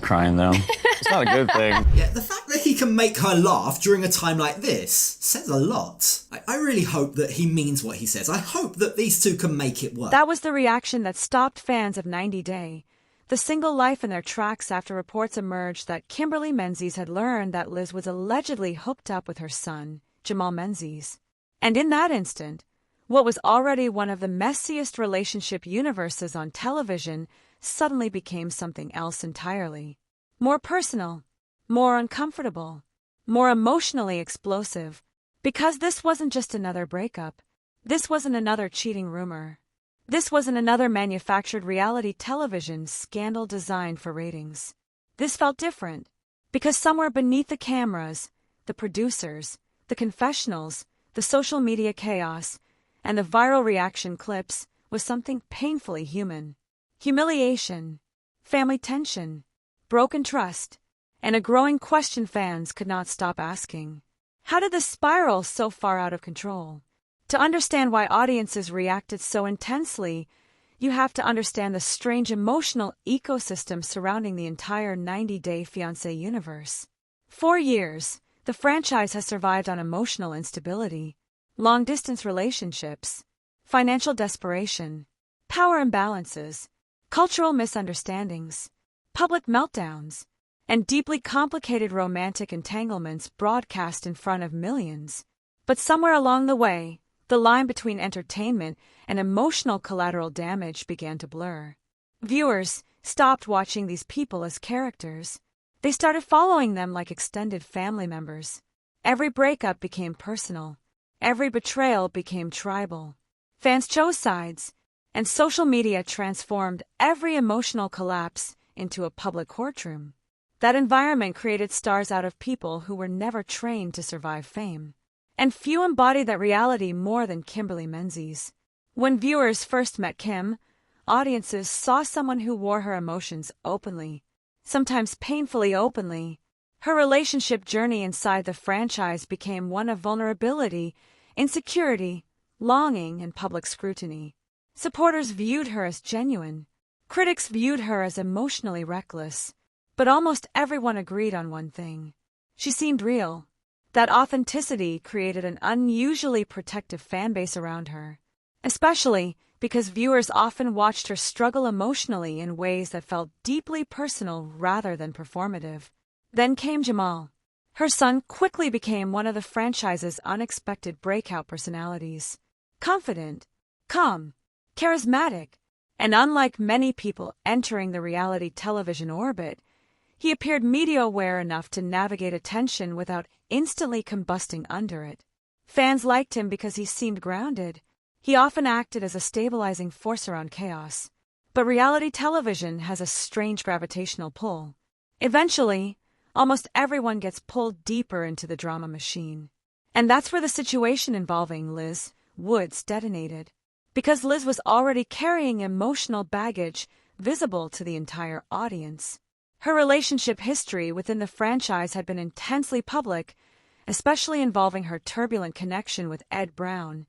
crying, though. It's not a good thing. Yeah, the fact that he can make her laugh during a time like this says a lot. I really hope that he means what he says. I hope that these two can make it work. That was the reaction that stopped fans of 90 Day, the single life in their tracks after reports emerged that Kimberly Menzies had learned that Liz was allegedly hooked up with her son, Jamal Menzies. And in that instant, what was already one of the messiest relationship universes on television suddenly became something else entirely. More personal, more uncomfortable, more emotionally explosive. Because this wasn't just another breakup. This wasn't another cheating rumor. This wasn't another manufactured reality television scandal designed for ratings. This felt different, because somewhere beneath the cameras, the producers, the confessionals, the social media chaos, and the viral reaction clips was something painfully human. Humiliation, family tension, broken trust, and a growing question fans could not stop asking. How did this spiral so far out of control? To understand why audiences reacted so intensely, you have to understand the strange emotional ecosystem surrounding the entire 90 Day Fiancé universe. 4 years, the franchise has survived on emotional instability, long-distance relationships, financial desperation, power imbalances, cultural misunderstandings, public meltdowns, and deeply complicated romantic entanglements broadcast in front of millions. But somewhere along the way, the line between entertainment and emotional collateral damage began to blur. Viewers stopped watching these people as characters. They started following them like extended family members. Every breakup became personal. Every betrayal became tribal. Fans chose sides, and social media transformed every emotional collapse into a public courtroom. That environment created stars out of people who were never trained to survive fame. And few embodied that reality more than Kimberly Menzies. When viewers first met Kim, audiences saw someone who wore her emotions openly, sometimes painfully openly. Her relationship journey inside the franchise became one of vulnerability, insecurity, longing, and public scrutiny. Supporters viewed her as genuine. Critics viewed her as emotionally reckless. But almost everyone agreed on one thing. She seemed real. That authenticity created an unusually protective fanbase around her, especially because viewers often watched her struggle emotionally in ways that felt deeply personal rather than performative. Then came Jamal. Her son quickly became one of the franchise's unexpected breakout personalities. Confident, calm, charismatic, and unlike many people entering the reality television orbit, he appeared media-aware enough to navigate attention without instantly combusting under it. Fans liked him because he seemed grounded. He often acted as a stabilizing force around chaos. But reality television has a strange gravitational pull. Eventually, almost everyone gets pulled deeper into the drama machine. And that's where the situation involving Liz Woods detonated. Because Liz was already carrying emotional baggage visible to the entire audience. Her relationship history within the franchise had been intensely public, especially involving her turbulent connection with Ed Brown,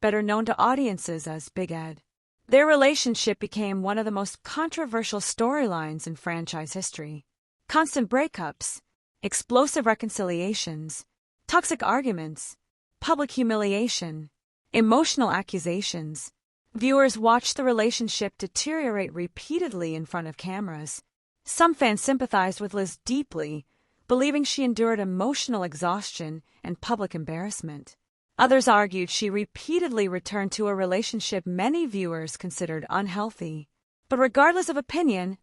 better known to audiences as Big Ed. Their relationship became one of the most controversial storylines in franchise history. Constant breakups, explosive reconciliations, toxic arguments, public humiliation, emotional accusations. Viewers watched the relationship deteriorate repeatedly in front of cameras. Some fans sympathized with Liz deeply, believing she endured emotional exhaustion and public embarrassment. Others argued she repeatedly returned to a relationship many viewers considered unhealthy. But regardless of opinion,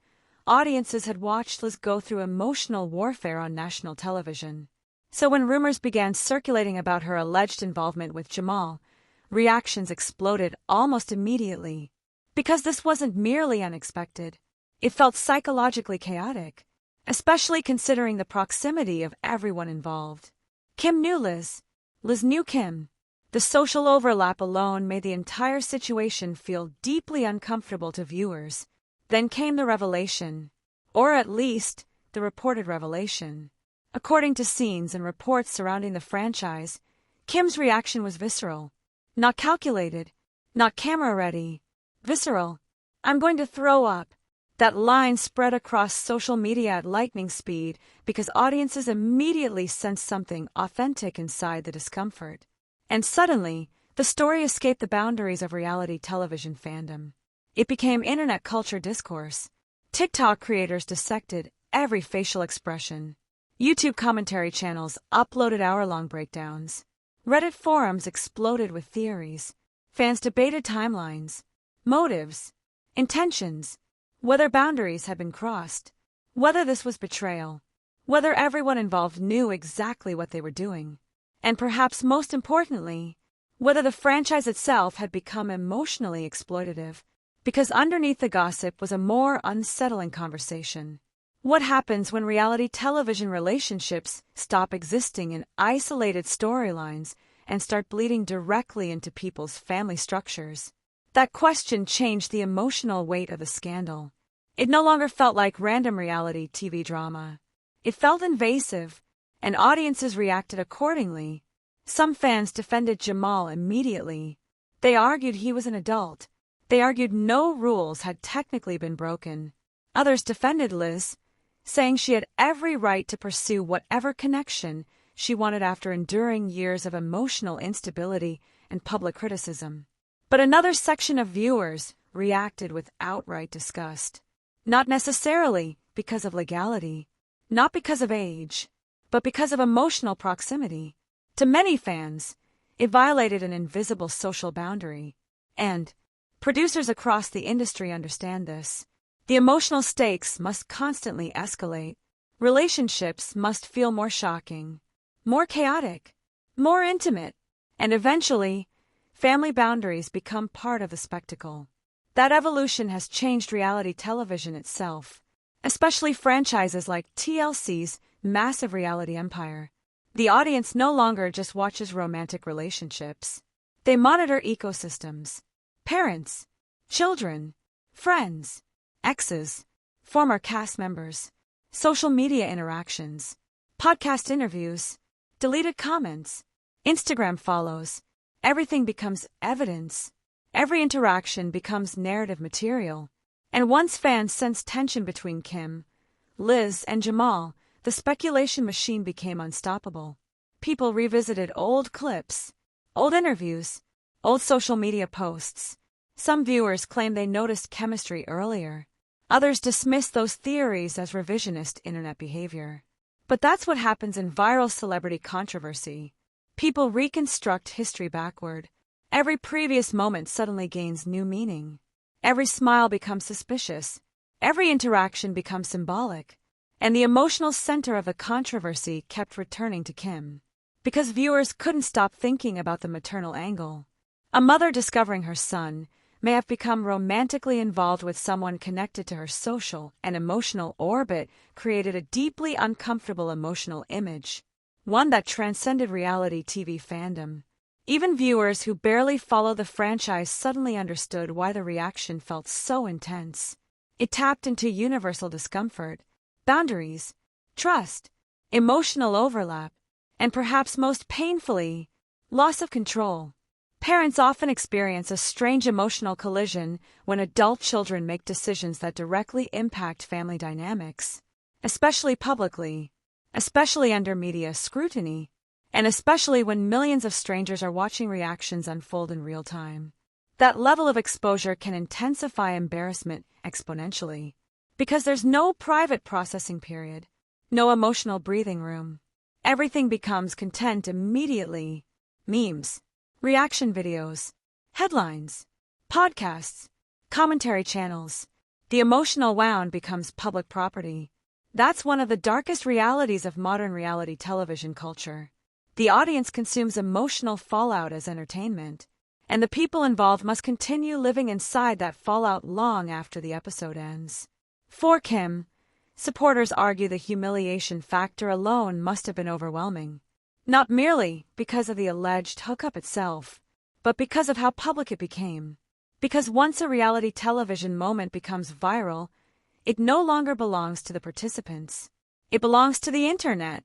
audiences had watched Liz go through emotional warfare on national television. So when rumors began circulating about her alleged involvement with Jamal, reactions exploded almost immediately. Because this wasn't merely unexpected. It felt psychologically chaotic, especially considering the proximity of everyone involved. Kim knew Liz. Liz knew Kim. The social overlap alone made the entire situation feel deeply uncomfortable to viewers. Then came the revelation, or at least, the reported revelation. According to scenes and reports surrounding the franchise, Kim's reaction was visceral. Not calculated, not camera-ready. Visceral. I'm going to throw up. That line spread across social media at lightning speed because audiences immediately sensed something authentic inside the discomfort. And suddenly, the story escaped the boundaries of reality television fandom. It became internet culture discourse. TikTok creators dissected every facial expression. YouTube commentary channels uploaded hour-long breakdowns. Reddit forums exploded with theories. Fans debated timelines, motives, intentions, whether boundaries had been crossed, whether this was betrayal, whether everyone involved knew exactly what they were doing, and perhaps most importantly, whether the franchise itself had become emotionally exploitative, because underneath the gossip was a more unsettling conversation. What happens when reality television relationships stop existing in isolated storylines and start bleeding directly into people's family structures? That question changed the emotional weight of the scandal. It no longer felt like random reality TV drama. It felt invasive, and audiences reacted accordingly. Some fans defended Jamal immediately. They argued he was an adult. They argued no rules had technically been broken. Others defended Liz, saying she had every right to pursue whatever connection she wanted after enduring years of emotional instability and public criticism. But another section of viewers reacted with outright disgust. Not necessarily because of legality, not because of age, but because of emotional proximity. To many fans, it violated an invisible social boundary. And producers across the industry understand this. The emotional stakes must constantly escalate. Relationships must feel more shocking, more chaotic, more intimate, and eventually, family boundaries become part of the spectacle. That evolution has changed reality television itself, especially franchises like TLC's massive reality empire. The audience no longer just watches romantic relationships. They monitor ecosystems, parents, children, friends, exes, former cast members, social media interactions, podcast interviews, deleted comments, Instagram follows. Everything becomes evidence. Every interaction becomes narrative material. And once fans sensed tension between Kim, Liz, and Jamal, the speculation machine became unstoppable. People revisited old clips, old interviews, old social media posts. Some viewers claimed they noticed chemistry earlier. Others dismissed those theories as revisionist internet behavior. But that's what happens in viral celebrity controversy. People reconstruct history backward. Every previous moment suddenly gains new meaning. Every smile becomes suspicious. Every interaction becomes symbolic. And the emotional center of the controversy kept returning to Kim. Because viewers couldn't stop thinking about the maternal angle. A mother discovering her son may have become romantically involved with someone connected to her social and emotional orbit created a deeply uncomfortable emotional image. One that transcended reality TV fandom. Even viewers who barely follow the franchise suddenly understood why the reaction felt so intense. It tapped into universal discomfort, boundaries, trust, emotional overlap, and perhaps most painfully, loss of control. Parents often experience a strange emotional collision when adult children make decisions that directly impact family dynamics, especially publicly. Especially under media scrutiny, and especially when millions of strangers are watching reactions unfold in real time. That level of exposure can intensify embarrassment exponentially, because there's no private processing period, no emotional breathing room. Everything becomes content immediately. Memes, reaction videos, headlines, podcasts, commentary channels. The emotional wound becomes public property. That's one of the darkest realities of modern reality television culture. The audience consumes emotional fallout as entertainment, and the people involved must continue living inside that fallout long after the episode ends. For Kim, supporters argue the humiliation factor alone must have been overwhelming, not merely because of the alleged hookup itself, but because of how public it became. Because once a reality television moment becomes viral, it no longer belongs to the participants. It belongs to the internet.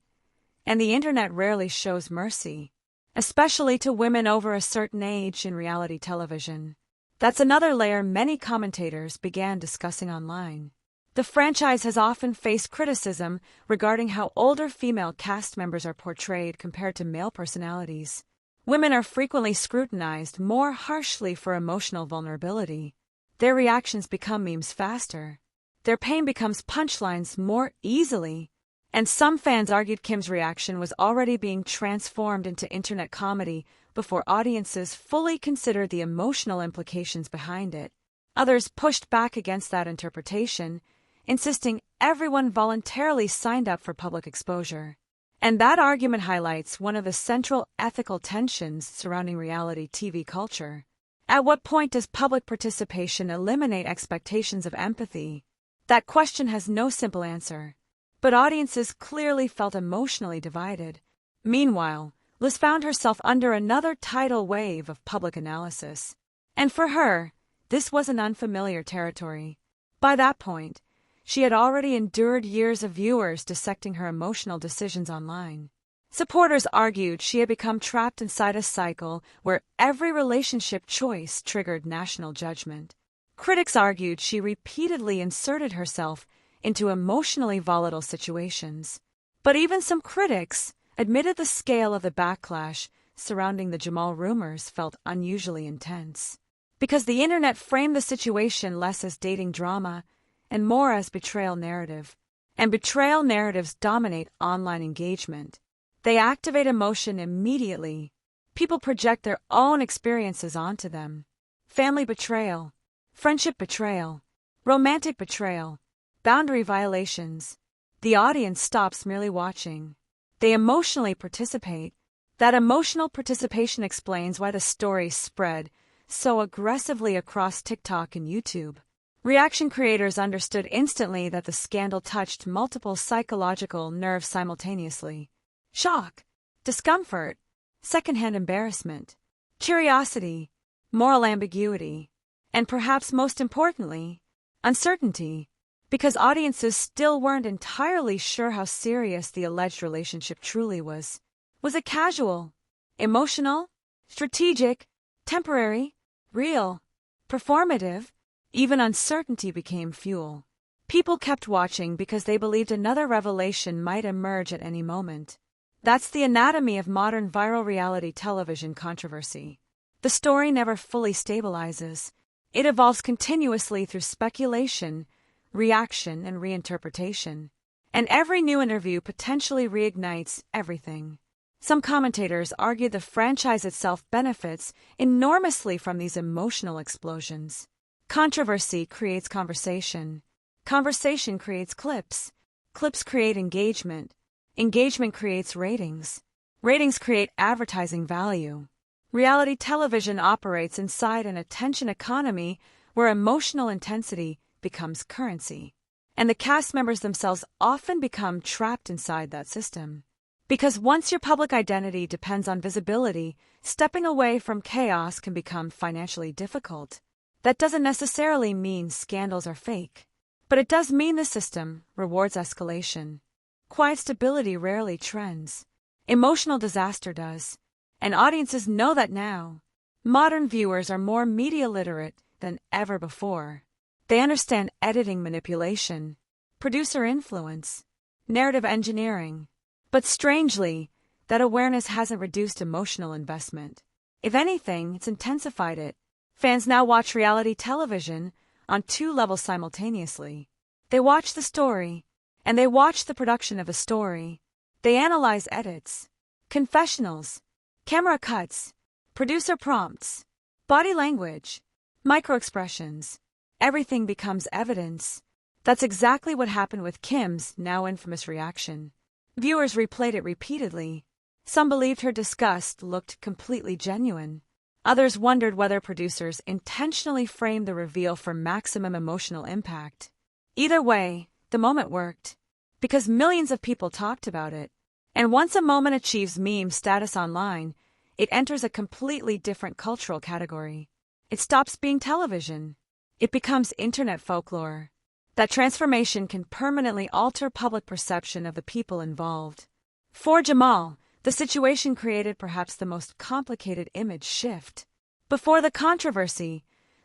And the internet rarely shows mercy, especially to women over a certain age in reality television. That's another layer many commentators began discussing online. The franchise has often faced criticism regarding how older female cast members are portrayed compared to male personalities. Women are frequently scrutinized more harshly for emotional vulnerability. Their reactions become memes faster. Their pain becomes punchlines more easily. And some fans argued Kim's reaction was already being transformed into internet comedy before audiences fully considered the emotional implications behind it. Others pushed back against that interpretation, insisting everyone voluntarily signed up for public exposure. And that argument highlights one of the central ethical tensions surrounding reality TV culture. At what point does public participation eliminate expectations of empathy? That question has no simple answer, but audiences clearly felt emotionally divided. Meanwhile, Liz found herself under another tidal wave of public analysis. And for her, this wasn't unfamiliar territory. By that point, she had already endured years of viewers dissecting her emotional decisions online. Supporters argued she had become trapped inside a cycle where every relationship choice triggered national judgment. Critics argued she repeatedly inserted herself into emotionally volatile situations. But even some critics admitted the scale of the backlash surrounding the Jamal rumors felt unusually intense. Because the internet framed the situation less as dating drama and more as betrayal narrative. And betrayal narratives dominate online engagement. They activate emotion immediately. People project their own experiences onto them. Family betrayal, friendship betrayal, romantic betrayal, boundary violations. The audience stops merely watching. They emotionally participate. That emotional participation explains why the story spread so aggressively across TikTok and YouTube. Reaction creators understood instantly that the scandal touched multiple psychological nerves simultaneously. Shock, discomfort, secondhand embarrassment, curiosity, moral ambiguity, and perhaps most importantly, uncertainty, because audiences still weren't entirely sure how serious the alleged relationship truly was. Was it casual, emotional, strategic, temporary, real, performative? Even uncertainty became fuel. People kept watching because they believed another revelation might emerge at any moment. That's the anatomy of modern viral reality television controversy. The story never fully stabilizes. It evolves continuously through speculation, reaction, and reinterpretation. And every new interview potentially reignites everything. Some commentators argue the franchise itself benefits enormously from these emotional explosions. Controversy creates conversation. Conversation creates clips. Clips create engagement. Engagement creates ratings. Ratings create advertising value. Reality television operates inside an attention economy where emotional intensity becomes currency. And the cast members themselves often become trapped inside that system. Because once your public identity depends on visibility, stepping away from chaos can become financially difficult. That doesn't necessarily mean scandals are fake, but it does mean the system rewards escalation. Quiet stability rarely trends. Emotional disaster does. And audiences know that now. Modern viewers are more media literate than ever before. They understand editing manipulation, producer influence, narrative engineering. But strangely, that awareness hasn't reduced emotional investment. If anything, it's intensified it. Fans now watch reality television on two levels simultaneously. They watch the story, and they watch the production of a story. They analyze edits, confessionals, camera cuts, producer prompts, body language, microexpressions. Everything becomes evidence. That's exactly what happened with Kim's now infamous reaction. Viewers replayed it repeatedly. Some believed her disgust looked completely genuine. Others wondered whether producers intentionally framed the reveal for maximum emotional impact. Either way, the moment worked, because millions of people talked about it. And once a moment achieves meme status online, it enters a completely different cultural category. It stops being television. It becomes internet folklore. That transformation can permanently alter public perception of the people involved. For Jamal, the situation created perhaps the most complicated image shift. Before the controversy,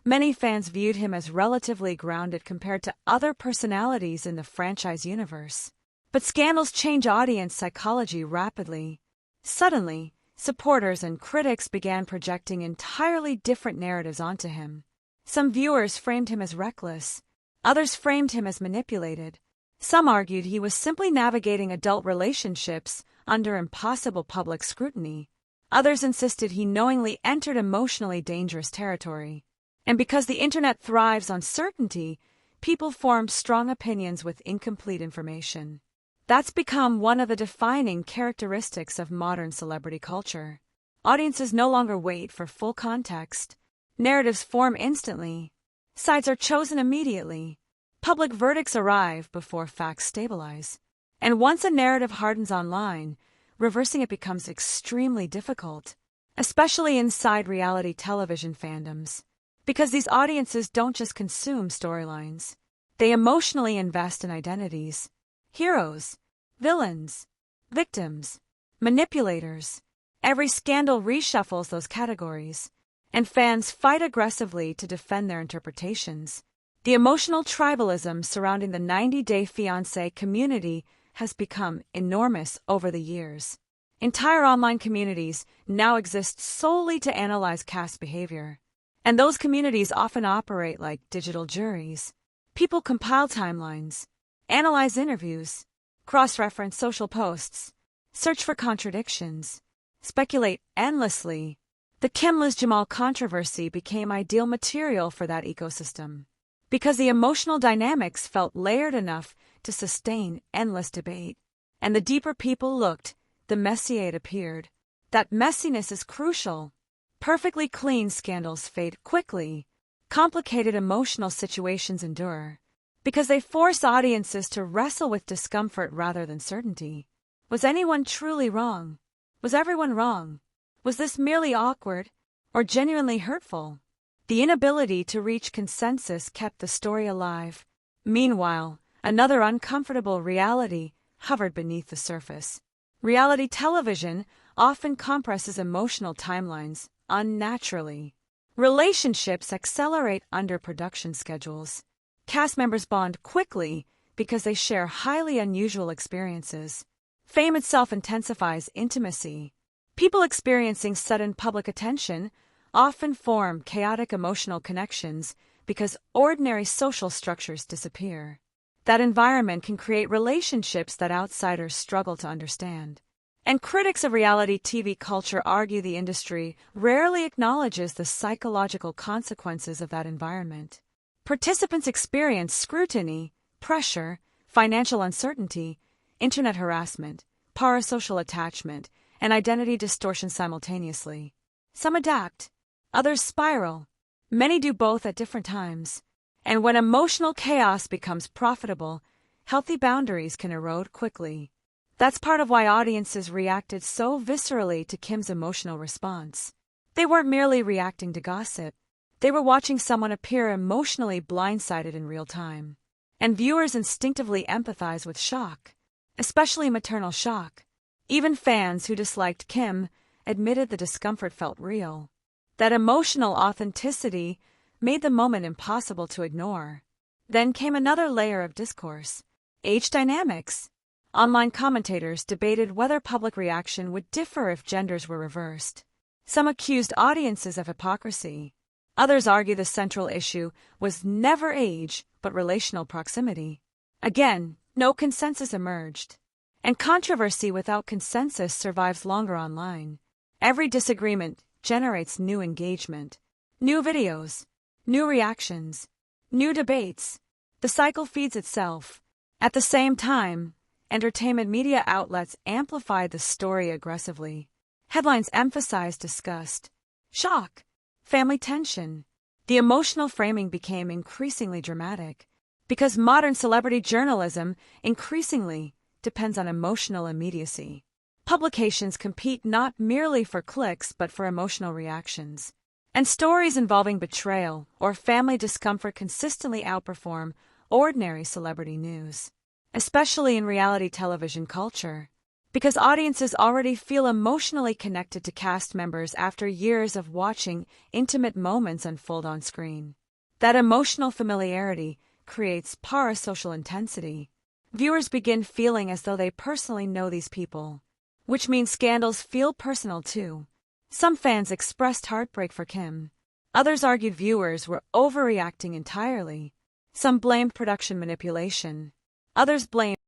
Many fans viewed him as relatively grounded compared to other personalities in the franchise universe. But scandals change audience psychology rapidly. Suddenly, supporters and critics began projecting entirely different narratives onto him. Some viewers framed him as reckless. Others framed him as manipulated. Some argued he was simply navigating adult relationships under impossible public scrutiny. Others insisted he knowingly entered emotionally dangerous territory. And because the internet thrives on certainty, people formed strong opinions with incomplete information. That's become one of the defining characteristics of modern celebrity culture. Audiences no longer wait for full context. Narratives form instantly. Sides are chosen immediately. Public verdicts arrive before facts stabilize. And once a narrative hardens online, reversing it becomes extremely difficult, especially inside reality television fandoms. Because these audiences don't just consume storylines. They emotionally invest in identities. Heroes, villains, victims, manipulators. Every scandal reshuffles those categories, and fans fight aggressively to defend their interpretations. The emotional tribalism surrounding the 90-Day Fiancé community has become enormous over the years. Entire online communities now exist solely to analyze cast behavior. And those communities often operate like digital juries. People compile timelines, analyze interviews, cross-reference social posts, search for contradictions, speculate endlessly. The Jamal controversy became ideal material for that ecosystem, because the emotional dynamics felt layered enough to sustain endless debate. And the deeper people looked, the messier it appeared. That messiness is crucial. Perfectly clean scandals fade quickly. Complicated emotional situations endure, because they force audiences to wrestle with discomfort rather than certainty. Was anyone truly wrong? Was everyone wrong? Was this merely awkward or genuinely hurtful? The inability to reach consensus kept the story alive. Meanwhile, another uncomfortable reality hovered beneath the surface. Reality television often compresses emotional timelines unnaturally. Relationships accelerate under production schedules. Cast members bond quickly because they share highly unusual experiences. Fame itself intensifies intimacy. People experiencing sudden public attention often form chaotic emotional connections because ordinary social structures disappear. That environment can create relationships that outsiders struggle to understand. And critics of reality TV culture argue the industry rarely acknowledges the psychological consequences of that environment. Participants experience scrutiny, pressure, financial uncertainty, internet harassment, parasocial attachment, and identity distortion simultaneously. Some adapt, others spiral. Many do both at different times. And when emotional chaos becomes profitable, healthy boundaries can erode quickly. That's part of why audiences reacted so viscerally to Kim's emotional response. They weren't merely reacting to gossip. They were watching someone appear emotionally blindsided in real time. And viewers instinctively empathize with shock, especially maternal shock. Even fans who disliked Kim admitted the discomfort felt real. That emotional authenticity made the moment impossible to ignore. Then came another layer of discourse: age dynamics. Online commentators debated whether public reaction would differ if genders were reversed. Some accused audiences of hypocrisy. Others argue the central issue was never age, but relational proximity. Again, no consensus emerged. And controversy without consensus survives longer online. Every disagreement generates new engagement, new videos, new reactions, new debates. The cycle feeds itself. At the same time, entertainment media outlets amplified the story aggressively. Headlines emphasized disgust, shock, family tension. The emotional framing became increasingly dramatic because modern celebrity journalism increasingly depends on emotional immediacy. Publications compete not merely for clicks but for emotional reactions. And stories involving betrayal or family discomfort consistently outperform ordinary celebrity news, especially in reality television culture, because audiences already feel emotionally connected to cast members after years of watching intimate moments unfold on screen. That emotional familiarity creates parasocial intensity. Viewers begin feeling as though they personally know these people, which means scandals feel personal too. Some fans expressed heartbreak for Kim. Others argued viewers were overreacting entirely. Some blamed production manipulation. Others blamed